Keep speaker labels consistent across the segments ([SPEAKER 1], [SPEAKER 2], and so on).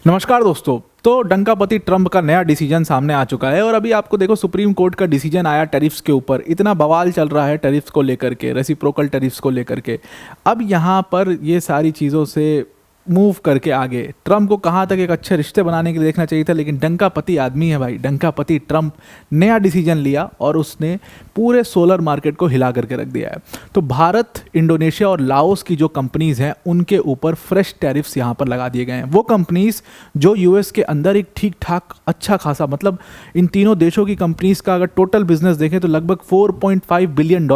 [SPEAKER 1] नमस्कार दोस्तों। तो डंकापति ट्रंप का नया डिसीजन सामने आ चुका है और अभी आपको देखो सुप्रीम कोर्ट का डिसीजन आया टैरिफ्स के ऊपर। इतना बवाल चल रहा है टैरिफ्स को लेकर के, रेसिप्रोकल टैरिफ्स को लेकर के। अब यहाँ पर ये सारी चीज़ों से मूव करके आगे ट्रंप को कहाँ तक एक अच्छे रिश्ते बनाने के लिए देखना चाहिए था, लेकिन डंकापति आदमी है भाई, डंकापति ट्रंप नया डिसीजन लिया और उसने पूरे सोलर मार्केट को हिला करके रख दिया है। तो भारत, इंडोनेशिया और लाओस की जो कंपनीज़ हैं उनके ऊपर फ्रेश टैरिफ्स यहाँ पर लगा दिए गए हैं। वो कंपनीज़ जो यूएस के अंदर एक ठीक ठाक अच्छा खासा, मतलब इन तीनों देशों की कंपनीज़ का अगर टोटल बिजनेस देखें तो लगभग $4.5 बिलियन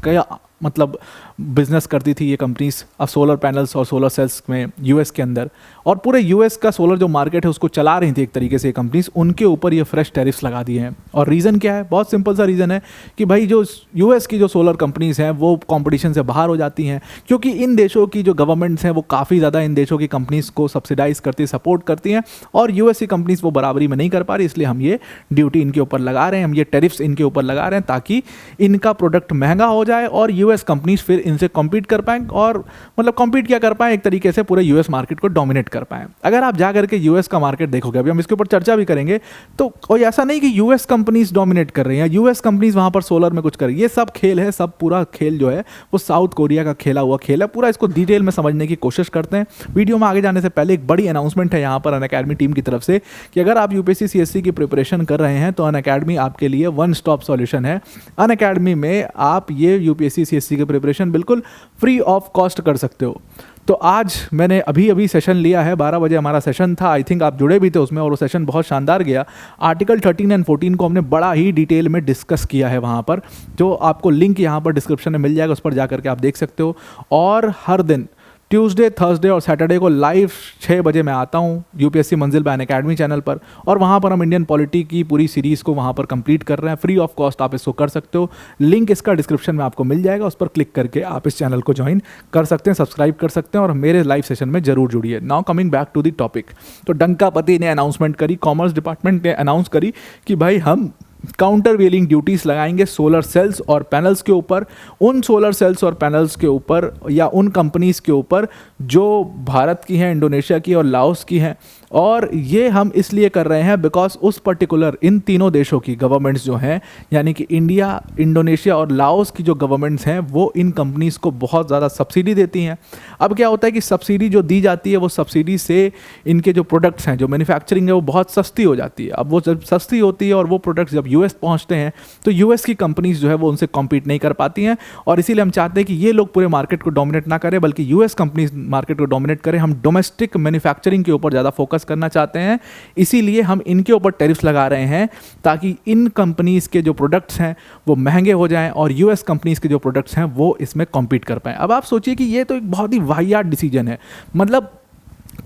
[SPEAKER 1] का मतलब बिजनेस करती थी ये कंपनीज अब सोलर पैनल्स और सोलर सेल्स में यूएस के अंदर, और पूरे यूएस का सोलर जो मार्केट है उसको चला रही थी एक तरीके से ये कंपनीज। उनके ऊपर ये फ्रेश टैरिफ्स लगा दिए हैं। और रीज़न क्या है? बहुत सिंपल सा रीज़न है कि भाई जो यूएस की जो सोलर कंपनीज हैं वो कंपटीशन से बाहर हो जाती हैं, क्योंकि इन देशों की जो गवर्नमेंट्स हैं वो काफ़ी ज़्यादा इन देशों की कंपनीज को सब्सिडाइज करती, सपोर्ट करती हैं, और यूएस की कंपनीज वो बराबरी में नहीं कर पा रही। इसलिए हम ये ड्यूटी इनके ऊपर लगा रहे हैं, हम ये टैरिफ्स इनके ऊपर लगा रहे हैं ताकि इनका प्रोडक्ट महंगा हो जाए और यूएस कंपनीज फिर इनसे कॉम्पीट कर पाएँ, और मतलब कॉम्पीट क्या कर पाएँ, एक तरीके से पूरे यूएस मार्केट को डोमिनेट कर पाएँ। अगर आप जा करके यूएस का मार्केट देखोगे, अभी हम इसके ऊपर चर्चा भी करेंगे, तो कोई ऐसा नहीं कि यूएस कंपनीज डोमिनेट कर रही हैं, यूएस कंपनीज वहाँ पर सोलर में कुछ कर रही है। ये सब खेल है, सब पूरा खेल जो है वो साउथ कोरिया का खेला हुआ खेल है। पूरा इसको डिटेल में समझने की कोशिश करते हैं। वीडियो में आगे जाने से पहले एक बड़ी अनाउंसमेंट है यहाँ पर अनअकैडमी टीम की तरफ से कि अगर आप यूपीएससी सीएससी की प्रिपरेशन कर रहे हैं तो अनअकैडमी आपके लिए वन स्टॉप सॉल्यूशन है। अनअकैडमी में आप ये यूपीएससी सीएससी की प्रिपरेशन बिल्कुल फ्री ऑफ कॉस्ट कर सकते हो। तो आज मैंने अभी सेशन लिया है, 12 बजे हमारा सेशन था, आई थिंक आप जुड़े भी थे उसमें, और वो सेशन बहुत शानदार गया। आर्टिकल 13 एंड 14 को हमने बड़ा ही डिटेल में डिस्कस किया है वहाँ पर, जो आपको लिंक यहाँ पर डिस्क्रिप्शन में मिल जाएगा, उस पर जा करके आप देख सकते हो। और हर दिन ट्यूसडे, थर्सडे और सैटरडे को लाइव 6 बजे मैं आता हूँ यूपीएससी मंजिल बाय अनअकैडमी चैनल पर, और वहाँ पर हम इंडियन पॉलिटी की पूरी सीरीज़ को वहाँ पर कंप्लीट कर रहे हैं। फ्री ऑफ कॉस्ट आप इसको कर सकते हो। लिंक इसका डिस्क्रिप्शन में आपको मिल जाएगा, उस पर क्लिक करके आप इस चैनल को ज्वाइन कर सकते हैं, सब्सक्राइब कर सकते हैं, और मेरे लाइव सेशन में जरूर जुड़िए। Now coming back to the topic, तो डंकापति ने अनाउंसमेंट करी, कॉमर्स डिपार्टमेंट ने अनाउंस करी कि भाई हम काउंटर वेलिंग ड्यूटीज़ लगाएंगे सोलर सेल्स और पैनल्स के ऊपर, उन सोलर सेल्स और पैनल्स के ऊपर या उन कंपनीज़ के ऊपर जो भारत की हैं, इंडोनेशिया की और लाओस की हैं। और ये हम इसलिए कर रहे हैं बिकॉज उस पर्टिकुलर इन तीनों देशों की गवर्नमेंट्स जो हैं, यानी कि इंडिया, इंडोनेशिया और लाओस की जो गवर्नमेंट्स हैं वो इन कंपनीज़ को बहुत ज़्यादा सब्सिडी देती हैं। अब क्या होता है कि सब्सिडी जो दी जाती है वो सब्सिडी से इनके जो प्रोडक्ट्स हैं, जो मैन्युफैक्चरिंग है वो बहुत सस्ती हो जाती है। अब वो जब सस्ती होती है और वो प्रोडक्ट्स जब यूएस पहुंचते हैं तो यूएस की कंपनीज जो है वो उनसे कॉम्पीट नहीं कर पाती हैं, और इसीलिए हम चाहते हैं कि ये लोग पूरे मार्केट को डोमिनेट ना करें बल्कि यूएस कंपनीज मार्केट को डोमिनेट करें। हम डोमेस्टिक मैन्युफैक्चरिंग के ऊपर ज़्यादा फोकस करना चाहते हैं, इसीलिए हम इनके ऊपर टैरिफ्स लगा रहे हैं ताकि इन कंपनीज के जो प्रोडक्ट्स हैं वो महंगे हो जाएं और यूएस कंपनीज के जो प्रोडक्ट्स हैं वो इसमें कॉम्पीट कर पाएं। अब आप सोचिए कि ये तो एक बहुत ही वाहियात डिसीजन है। मतलब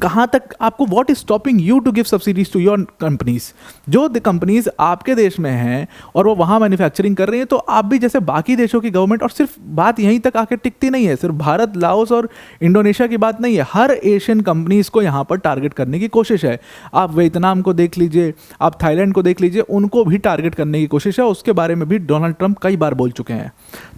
[SPEAKER 1] कहाँ तक आपको, what is stopping you to give subsidies to your companies? जो कंपनीज आपके देश में हैं और वो वहाँ मैन्युफैक्चरिंग कर रही हैं, तो आप भी जैसे बाकी देशों की गवर्नमेंट, और सिर्फ बात यहीं तक आके टिकती नहीं है, सिर्फ भारत, लाओस और इंडोनेशिया की बात नहीं है, हर एशियन कंपनीज को यहाँ पर टारगेट करने की कोशिश है। आप वियतनाम को देख लीजिए, आप थाईलैंड को देख लीजिए, उनको भी टारगेट करने की कोशिश है। उसके बारे में भी डोनाल्ड ट्रंप कई बार बोल चुके हैं।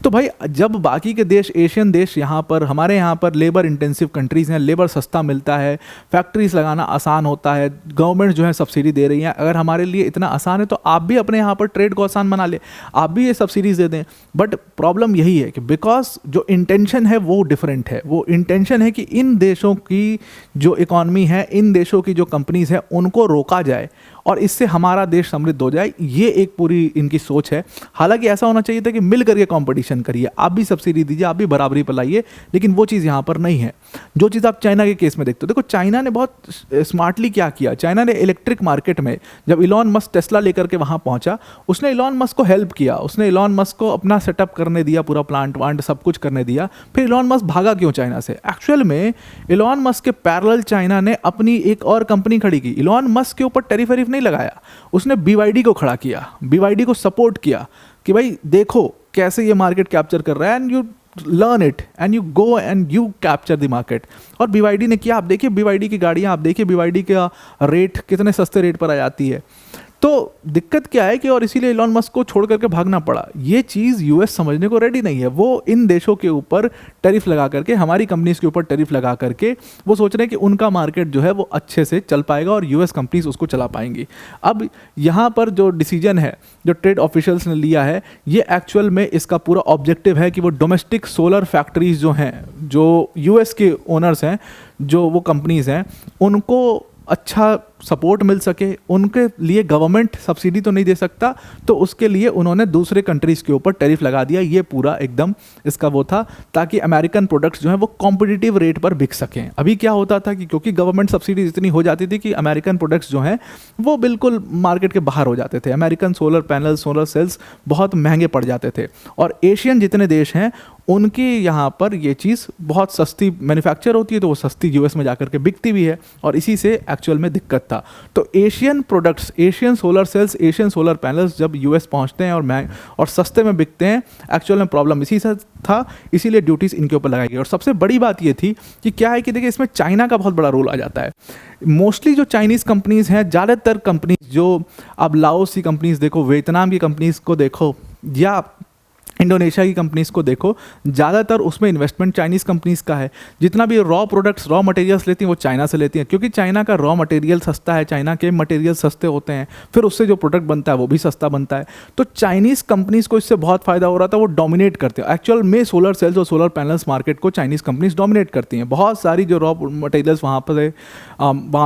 [SPEAKER 1] तो भाई जब बाकी के देश, एशियन देश यहाँ पर, हमारे यहाँ पर लेबर इंटेंसिव कंट्रीज़ हैं, लेबर सस्ता मिलता है, फैक्ट्रीज लगाना आसान होता है, गवर्नमेंट जो है सब्सिडी दे रही है, अगर हमारे लिए इतना आसान है तो आप भी अपने यहाँ पर ट्रेड को आसान बना ले, आप भी ये सब्सिडीज दे दें। बट प्रॉब्लम यही है कि बिकॉज जो इंटेंशन है वो डिफरेंट है। वो इंटेंशन है कि इन देशों की जो इकॉनमी है, इन देशों की जो कंपनीज है उनको रोका जाए और इससे हमारा देश समृद्ध हो जाए, ये एक पूरी इनकी सोच है। हालांकि ऐसा होना चाहिए था कि मिल करके कंपटीशन करिए, आप भी सब्सिडी दीजिए, आप भी बराबरी पर लाइए, लेकिन वो चीज़ यहाँ पर नहीं है। जो चीज़ आप चाइना के केस में देखते हो, देखो चाइना ने बहुत स्मार्टली क्या किया, चाइना ने इलेक्ट्रिक मार्केट में जब इलॉन मस्क टेस्ला लेकर के वहाँ पहुँचा, उसने इलॉन मस्क को हेल्प किया, उसने इलॉन मस्क को अपना सेटअप करने दिया, पूरा प्लांट वांट सब कुछ करने दिया। फिर इलॉन मस्क भागा क्यों चाइना से? एक्चुअल में इलॉन मस्क के पैरेलल चाइना ने अपनी एक और कंपनी खड़ी की। इलॉन मस्क के ऊपर टैरिफ वैरिफ नहीं लगाया, उसने BYD को खड़ा किया, BYD को सपोर्ट किया कि भाई देखो कैसे ये मार्केट कैप्चर कर रहा है, and you learn it and you go and you capture the market. और BYD ने किया। आप देखिए BYD की गाड़ियाँ, आप देखिए BYD का रेट कितने सस्ते रेट पर आ जाती है। तो दिक्कत क्या है कि और इसीलिए इलॉन मस्क को छोड़ करके भागना पड़ा। ये चीज़ यूएस समझने को रेडी नहीं है। वो इन देशों के ऊपर टैरिफ लगा करके, हमारी कंपनीज के ऊपर टैरिफ लगा करके वो सोच रहे हैं कि उनका मार्केट जो है वो अच्छे से चल पाएगा और यूएस कंपनीज उसको चला पाएंगी। अब यहाँ पर जो डिसीजन है जो ट्रेड ऑफिशियल्स ने लिया है, ये एक्चुअल में इसका पूरा ऑब्जेक्टिव है कि वो डोमेस्टिक सोलर फैक्ट्रीज जो हैं, जो यूएस के ओनर्स हैं, जो वो कंपनीज हैं, उनको अच्छा सपोर्ट मिल सके। उनके लिए गवर्नमेंट सब्सिडी तो नहीं दे सकता, तो उसके लिए उन्होंने दूसरे कंट्रीज़ के ऊपर टैरिफ लगा दिया। ये पूरा एकदम इसका वो था, ताकि अमेरिकन प्रोडक्ट्स जो हैं वो कॉम्पिटिटिव रेट पर बिक सकें। अभी क्या होता था कि क्योंकि गवर्नमेंट सब्सिडी इतनी हो जाती थी कि अमेरिकन प्रोडक्ट्स जो हैं वो बिल्कुल मार्केट के बाहर हो जाते थे। American solar panel, solar cells बहुत महंगे पड़ जाते थे, और एशियन जितने देश हैं उनकी यहाँ पर ये चीज़ बहुत सस्ती मैन्युफैक्चर होती है, तो वो सस्ती यूएस में जाकर के बिकती भी है, और इसी से एक्चुअल में दिक्कत था। तो Asian products, Asian solar cells, Asian solar panels जब यूएस पहुँचते हैं और सस्ते में बिकते हैं, एक्चुअल में प्रॉब्लम इसी से था, इसीलिए ड्यूटीज़ इनके ऊपर लगाई गई। और सबसे बड़ी बात ये थी कि क्या है कि देखिए इसमें चाइना का बहुत बड़ा रोल आ जाता है। मोस्टली जो चाइनीज़ कंपनीज़ हैं, ज़्यादातर कंपनीज जो अब लाओस की कंपनीज़ देखो, वियतनाम की कंपनीज़ को देखो, या इंडोनेशिया की कंपनीज़ को देखो, ज़्यादातर उसमें इन्वेस्टमेंट चाइनीज़ कंपनीज़ का है। जितना भी रॉ प्रोडक्ट्स, रॉ मटेरियल्स लेती हैं वो चाइना से लेती हैं, क्योंकि चाइना का रॉ मटेरियल सस्ता है, चाइना के मटेरियल सस्ते होते हैं, फिर उससे जो प्रोडक्ट बनता है वो भी सस्ता बनता है। तो चाइनीज़ कंपनीज़ को इससे बहुत फ़ायदा हो रहा था, वो डोमिनेट करते हैं। एक्चुअल में सोलर सेल्स और सोलर पैनल्स मार्केट को चाइनीज़ कंपनीज़ डोमिनेट करती हैं। बहुत सारी जो रॉ मटेरियल्स वहाँ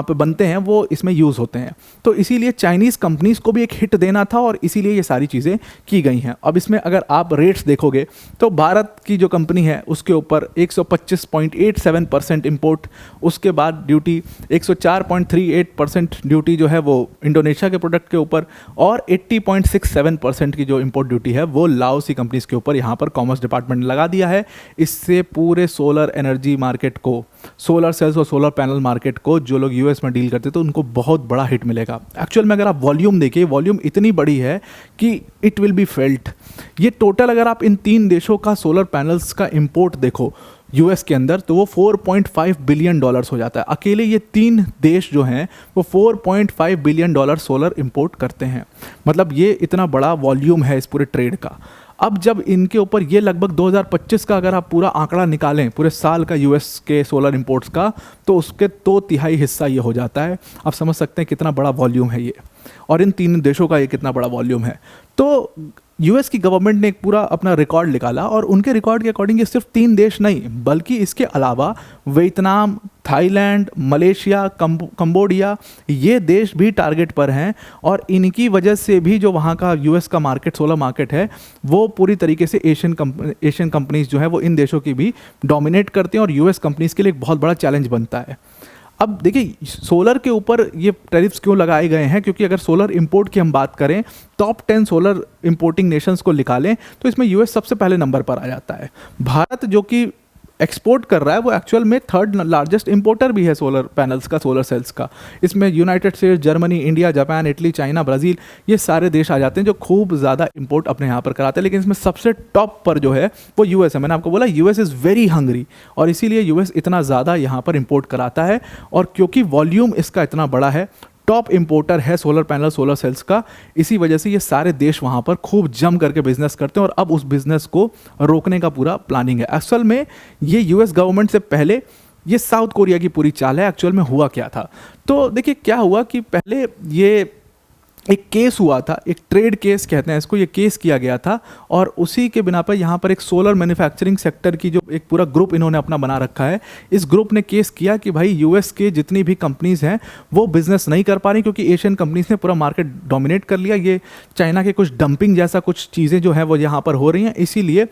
[SPEAKER 1] पर बनते हैं वो इसमें यूज़ होते हैं। तो इसीलिए चाइनीज़ कंपनीज़ को भी एक हिट देना था, और इसीलिए ये सारी चीज़ें की गई हैं। अब इसमें अगर आप रेट्स देखोगे तो भारत की जो कंपनी है उसके ऊपर 125.87% इंपोर्ट, उसके बाद ड्यूटी 104.38% ड्यूटी जो है वो इंडोनेशिया के प्रोडक्ट के ऊपर, और 80.67% की जो इंपोर्ट ड्यूटी है वो लाओस की कंपनीज के ऊपर यहाँ पर कॉमर्स डिपार्टमेंट ने लगा दिया है। इससे पूरे सोलर एनर्जी मार्केट को, सोलर सेल्स और सोलर पैनल मार्केट को, जो लोग यूएस में डील करते तो उनको बहुत बड़ा हिट मिलेगा। एक्चुअल में अगर आप वॉल्यूम देखिए, वॉल्यूम इतनी बड़ी है कि इट विल बी फेल्ट। ये टोटल अगर आप इन 3 देशों का सोलर पैनल्स का इंपोर्ट देखो यूएस के अंदर, तो वो $4.5 बिलियन हो जाता है। अकेले ये 3 देश जो हैं वो $4.5 बिलियन सोलर इंपोर्ट करते हैं। मतलब ये इतना बड़ा वॉल्यूम है इस पूरे ट्रेड का। अब जब इनके ऊपर ये लगभग 2025 का अगर आप पूरा आंकड़ा निकालें, पूरे साल का यूएस के सोलर इंपोर्ट्स का, तो उसके 2/3 हिस्सा ये हो जाता है। आप समझ सकते हैं कितना बड़ा वॉल्यूम है ये, और इन 3 देशों का ये कितना बड़ा वॉल्यूम है। तो यूएस की गवर्नमेंट ने एक पूरा अपना रिकॉर्ड निकाला, और उनके रिकॉर्ड के अकॉर्डिंग ये सिर्फ 3 देश नहीं, बल्कि इसके अलावा वियतनाम, थाईलैंड, मलेशिया, कंबोडिया, ये देश भी टारगेट पर हैं। और इनकी वजह से भी जो वहाँ का यूएस का मार्केट, सोलर मार्केट है, वो पूरी तरीके से एशियन कंपनीज जो है वो इन देशों की भी डोमिनेट करते हैं, और यूएस कंपनीज के लिए एक बहुत बड़ा चैलेंज बनता है। अब देखिए सोलर के ऊपर ये टैरिफ्स क्यों लगाए गए हैं, क्योंकि अगर सोलर इंपोर्ट की हम बात करें, टॉप 10 सोलर इंपोर्टिंग नेशंस को निकालें तो इसमें यूएस सबसे पहले नंबर पर आ जाता है। भारत जो कि एक्सपोर्ट कर रहा है, वो एक्चुअल में 3rd लार्जेस्ट इंपोर्टर भी है सोलर पैनल्स का, सोलर सेल्स का। इसमें United states, Germany, India, Japan, Italy, China, Brazil, ये सारे देश आ जाते हैं जो खूब ज़्यादा इंपोर्ट अपने यहाँ पर कराते हैं। लेकिन इसमें सबसे टॉप पर जो है वो यूएस है। मैंने आपको बोला यूएस इज़ वेरी हंग्री, और इसीलिए यूएस इतना ज़्यादा यहाँ पर इंपोर्ट कराता है। और क्योंकि वॉल्यूम इसका इतना बड़ा है, टॉप इंपोर्टर है सोलर पैनल, सोलर सेल्स का, इसी वजह से ये सारे देश वहाँ पर खूब जम करके बिजनेस करते हैं, और अब उस बिजनेस को रोकने का पूरा प्लानिंग है। असल में ये यूएस गवर्नमेंट से पहले ये साउथ कोरिया की पूरी चाल है। एक्चुअल में हुआ क्या था, तो देखिए क्या हुआ कि पहले ये एक केस हुआ था, एक ट्रेड केस कहते हैं इसको, ये केस किया गया था, और उसी के बिना पर यहाँ पर एक सोलर मैन्युफैक्चरिंग सेक्टर की जो एक पूरा ग्रुप इन्होंने अपना बना रखा है, इस ग्रुप ने केस किया कि भाई यूएस के जितनी भी कंपनीज़ हैं वो बिज़नेस नहीं कर पा रही, क्योंकि एशियन कंपनीज़ ने पूरा मार्केट डोमिनेट कर लिया। ये चाइना के कुछ डंपिंग जैसा कुछ चीज़ें जो हैं वो यहाँ पर हो रही हैं। इसीलिए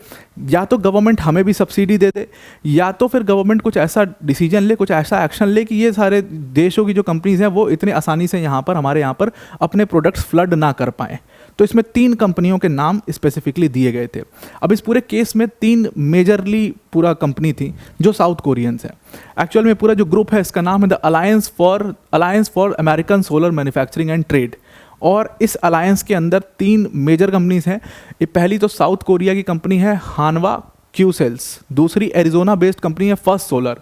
[SPEAKER 1] या तो गवर्नमेंट हमें भी सब्सिडी दे दे, या तो फिर गवर्नमेंट कुछ ऐसा डिसीजन ले, कुछ ऐसा एक्शन ले कि ये सारे देशों की जो कंपनीज़ हैं वो इतने आसानी से यहाँ पर, हमारे यहाँ पर अपने प्रोडक्ट्स फ्लड ना कर पाएँ। तो इसमें 3 कंपनियों के नाम स्पेसिफिकली दिए गए थे। अब इस पूरे केस में 3 मेजरली पूरा कंपनी थी जो साउथ कोरियंस हैं। एक्चुअल में पूरा जो ग्रुप है इसका नाम है the alliance for American solar manufacturing and trade, और इस अलायंस के अंदर 3 मेजर कंपनीज हैं। ये पहली तो साउथ कोरिया की कंपनी है हानवा क्यू सेल्स, दूसरी एरिजोना बेस्ड कंपनी है फर्स्ट सोलर,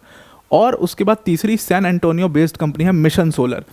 [SPEAKER 1] और उसके बाद तीसरी सैन एंटोनियो बेस्ड कंपनी है मिशन सोलर।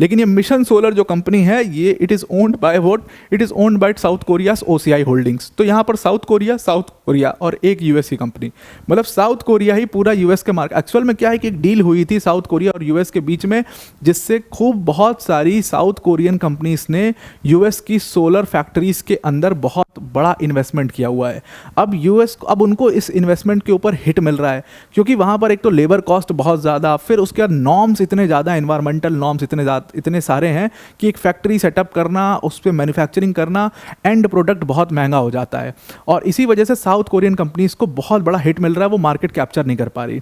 [SPEAKER 1] लेकिन ये मिशन सोलर जो कंपनी है ये it is owned by what, it is owned by south Korea's OCI holdings. तो यहाँ पर साउथ कोरिया और एक यूएस की कंपनी, मतलब साउथ कोरिया ही पूरा यूएस के मार्केट। एक्चुअल में क्या है कि एक डील हुई थी साउथ कोरिया और यूएस के बीच में, जिससे खूब बहुत सारी साउथ कोरियन कंपनीज ने यूएस की सोलर फैक्ट्रीज के अंदर बहुत बड़ा इन्वेस्टमेंट किया हुआ है। अब यूएस अब उनको इस इन्वेस्टमेंट के ऊपर हिट मिल रहा है, क्योंकि वहाँ पर एक तो लेबर कॉस्ट बहुत ज़्यादा, फिर उसके बाद नॉर्म्स इतने ज़्यादा, एनवायरमेंटल नॉर्म्स इतने सारे हैं कि एक फैक्ट्री सेटअप करना, उस पर मैन्युफैक्चरिंग करना, एंड प्रोडक्ट बहुत महंगा हो जाता है। और इसी वजह से साउथ कोरियन कंपनीज को बहुत बड़ा हिट मिल रहा है, वो मार्केट कैप्चर नहीं कर पा रही।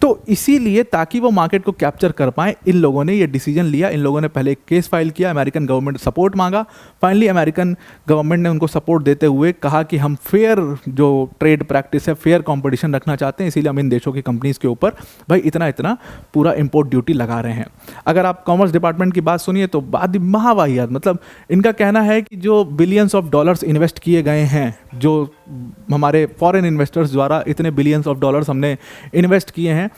[SPEAKER 1] तो इसीलिए ताकि वो मार्केट को कैप्चर कर पाए, इन लोगों ने ये डिसीजन लिया। इन लोगों ने पहले एक केस फाइल किया, अमेरिकन गवर्नमेंट सपोर्ट मांगा। फाइनली अमेरिकन गवर्नमेंट ने उनको सपोर्ट देते हुए कहा कि हम फेयर जो ट्रेड प्रैक्टिस है, फेयर कंपटीशन रखना चाहते हैं, इसीलिए हम इन देशों की कंपनीज के ऊपर भाई इतना इतना पूरा इंपोर्ट ड्यूटी लगा रहे हैं। अगर आप कॉमर्स डिपार्टमेंट की बात सुनिए तो बात महावाहियात, मतलब इनका कहना है कि जो बिलियंस ऑफ डॉलर्स इन्वेस्ट किए गए हैं, जो हमारे फॉरेन इन्वेस्टर्स द्वारा इतने बिलियंस ऑफ डॉलर्स हमने इन्वेस्ट किए हैं,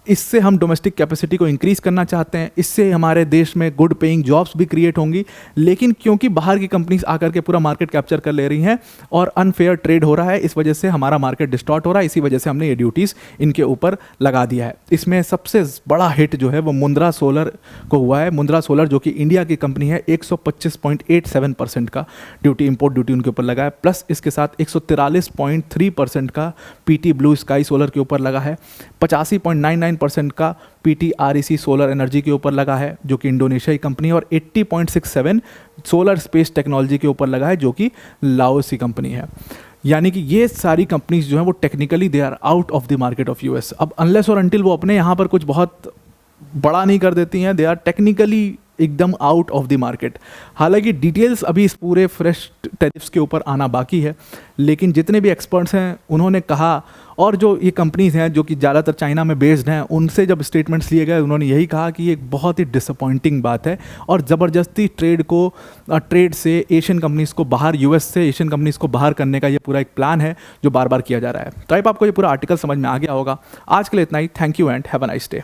[SPEAKER 1] इससे हम डोमेस्टिक कैपेसिटी को इंक्रीज़ करना चाहते हैं, इससे हमारे देश में गुड पेइंग जॉब्स भी क्रिएट होंगी। लेकिन क्योंकि बाहर की कंपनीज आकर के पूरा मार्केट कैप्चर कर ले रही हैं और अनफेयर ट्रेड हो रहा है, इस वजह से हमारा मार्केट डिस्टॉर्ट हो रहा है। इसी वजह से हमने ये ड्यूटीज़ इनके ऊपर लगा दिया है। इसमें सबसे बड़ा हिट जो है वो मुंद्रा सोलर को हुआ है। मुंद्रा सोलर जो कि इंडिया की कंपनी है, 125.87% का ड्यूटी, इंपोर्ट ड्यूटी उनके ऊपर लगा है। प्लस इसके साथ 143.3% का PT ब्लू स्काई सोलर के ऊपर लगा है। 85.99% का PT REC सोलर एनर्जी के ऊपर लगा है, जो कि इंडोनेशिया की कंपनी है। और 80.67 सोलर स्पेस टेक्नोलॉजी के ऊपर लगा है, जो कि लाओस की कंपनी है। यानी कि ये सारी कंपनीज जो हैं वो technically they are out of the market of US। अब अनलेस और अनटिल वो अपने यहाँ पर कुछ बहुत बड़ा नहीं कर देती हैं, दे आर टेक्निकली एकदम आउट ऑफ द मार्केट। हालांकि डिटेल्स अभी इस पूरे फ्रेश टैरिफ्स के ऊपर आना बाकी है, लेकिन जितने भी एक्सपर्ट्स हैं उन्होंने कहा, और जो ये कंपनीज़ हैं जो कि ज़्यादातर चाइना में बेस्ड हैं, उनसे जब स्टेटमेंट्स लिए गए उन्होंने यही कहा कि ये एक बहुत ही डिसअपॉइंटिंग बात है और ज़बरदस्ती ट्रेड से एशियन कंपनीज़ को बाहर, US से एशियन कंपनीज़ को बाहर करने का ये पूरा एक प्लान है जो बार बार किया जा रहा है। तो अब आपको ये पूरा आर्टिकल समझ में आ गया होगा। आज के लिए इतना ही। Thank you and have a nice day.